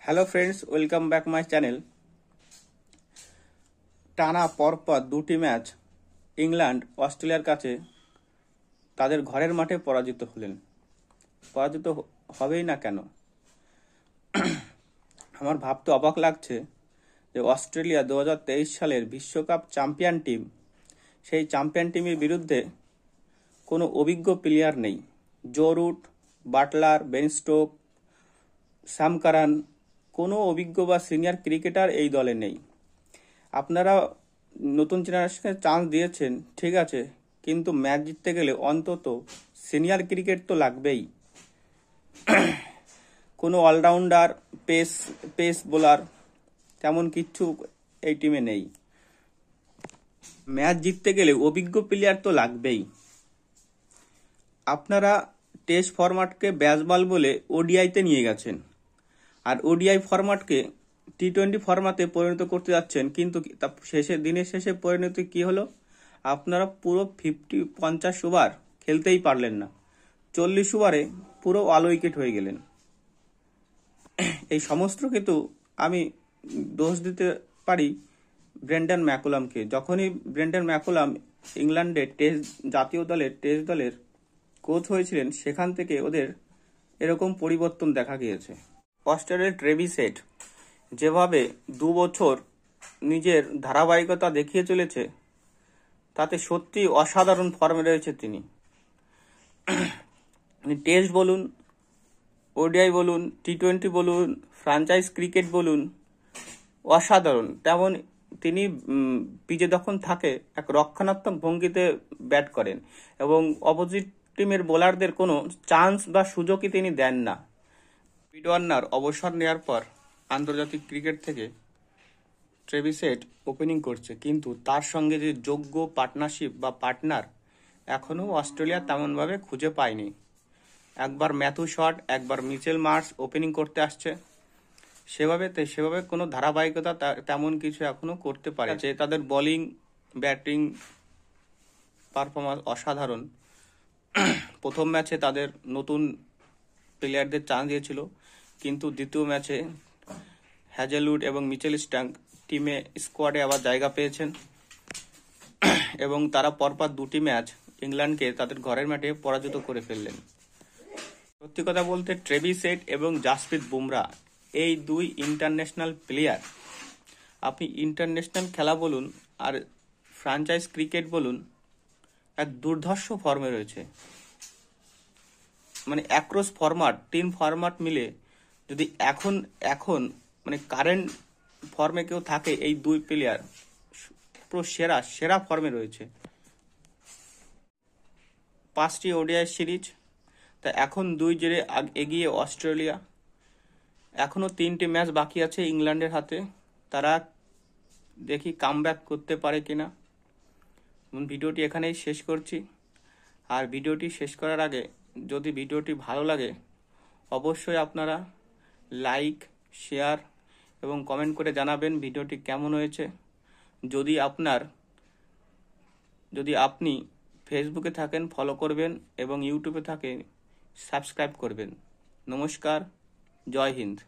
Hello friends, welcome back my channel. টানা পরপর দুটি ম্যাচ ইংল্যান্ড অস্ট্রেলিয়ার কাছে তাদের ঘরের মাঠে পরাজিত হলেন। পরাজিত হবেই না কেন? আমার ভাবতে অবাক লাগছে যে অস্ট্রেলিয়া 2023 সালের বিশ্বকাপ চ্যাম্পিয়ন টিম, সেই চ্যাম্পিয়ন টিমের বিরুদ্ধে কোনো অভিজ্ঞ প্লেয়ার নেই। Joe Root, Buttler, Ben Stokes, Sam Curran, কোনো অভিজ্ঞ বা সিনিয়র ক্রিকেটার এই দলে নেই। আপনারা নতুন জেনারেশনকে চান্স দিয়েছেন, ঠিক আছে, কিন্তু ম্যাচ জিততে গেলে অন্তত সিনিয়র ক্রিকেট তো লাগবেই। কোনো অলরাউন্ডার, পেস বোলার তেমন কিচ্ছু এই টিমে নেই। ম্যাচ জিততে গেলে অভিজ্ঞ প্লেয়ার তো লাগবেই। আপনারা টেস্ট ফরম্যাটকে ব্যাসবল বলে ওডিআইতে নিয়ে গেছেন, আর ওডিআই ফরম্যাটকে টি-20 ফরম্যাটে পরিণত করতে যাচ্ছেন, কিন্তু দিনের শেষে পরিণতি কি হলো? আপনারা পুরো 50 ওভার খেলতেই পারলেন না, 40 ওভারে পুরো অল উইকেট হয়ে গেলেন। এই সমস্ত কিন্তু আমি দোষ দিতে পারি ব্রেন্ডন ম্যাকুলামকে। যখনই ব্রেন্ডন ম্যাকুলাম ইংল্যান্ডের জাতীয় দলের টেস্ট দলের কোচ হয়েছিলেন, সেখান থেকে ওদের এরকম পরিবর্তন দেখা গিয়েছে। অস্ট্রেলিয়ার ট্রেভিস হেড যেভাবে 2 বছর নিজের ধারাবাহিকতা দেখিয়ে চলেছে, তাতে সত্যি অসাধারণ ফর্মে রয়েছে তিনি। টেস্ট বলুন, ওডিআই বলুন, টি-20 বলুন, ফ্র্যাঞ্চাইজ ক্রিকেট বলুন, অসাধারণ। তেমন তিনি পিচে যখন থাকে এক রক্ষণাত্মক ভঙ্গিতে ব্যাট করেন এবং অপোজিট টিমের বোলারদের কোনো চান্স বা সুযোগই তিনি দেন না। পিট ওয়ার্নার অবসর নেওয়ার পর আন্তর্জাতিক ক্রিকেট থেকে ট্রেভিস হেড ওপেনিং করছে, কিন্তু তার সঙ্গে যে যোগ্য পার্টনারশিপ বা পার্টনার এখনও অস্ট্রেলিয়া তেমনভাবে খুঁজে পায়নি। একবার ম্যাথু শট, একবার মিচেল মার্শ ওপেনিং করতে আসছে, সেভাবে কোনো ধারাবাহিকতা তেমন কিছু এখনো করতে পারেছে। তাদের বোলিং ব্যাটিং পারফরমেন্স অসাধারণ। প্রথম ম্যাচে তাদের নতুন প্লেয়ারদের চান্স দিয়েছিল, কিন্তু দ্বিতীয় ম্যাচে হ্যাজেলউড এবং মিচেল স্ট্যাঙ্ক টিমে স্কোয়াডে আবার জায়গা পেয়েছেন এবং তারা পরপর দুটি ম্যাচ ইংল্যান্ডকে তাদের ঘরের মাঠে পরাজিত করে ফেললেন। সত্যি কথা বলতে ট্রেভিস হেড এবং জাসপ্রীত বুমরা এই দুই ইন্টারন্যাশনাল প্লেয়ার, আপনি ইন্টারন্যাশনাল খেলা বলুন আর ফ্র্যাঞ্চাইজ ক্রিকেট বলুন, এক দুর্ধর্ষ ফর্মে রয়েছে। মানে অ্যাক্রস ফরম্যাট, 3 ফরম্যাট মিলে যদি এখন মানে কারেন্ট ফর্মে কেউ থাকে, এই দুই প্লেয়ার পুরো সেরা ফর্মে রয়েছে। 5টি ওডিআই সিরিজ, তা এখন 2-0 এগিয়ে অস্ট্রেলিয়া। এখনো 3টি ম্যাচ বাকি আছে ইংল্যান্ডের হাতে, তারা দেখি কামব্যাক করতে পারে কিনা। ভিডিওটি এখানেই শেষ করছি, আর ভিডিওটি শেষ করার আগে যদি ভিডিওটি ভালো লাগে অবশ্যই আপনারা লাইক, শেয়ার এবং কমেন্ট করে জানাবেন ভিডিওটি কেমন হয়েছে। যদি আপনি ফেসবুকে থাকেন ফলো করবেন এবং ইউটিউবে থাকেন সাবস্ক্রাইব করবেন। নমস্কার, জয় হিন্দ।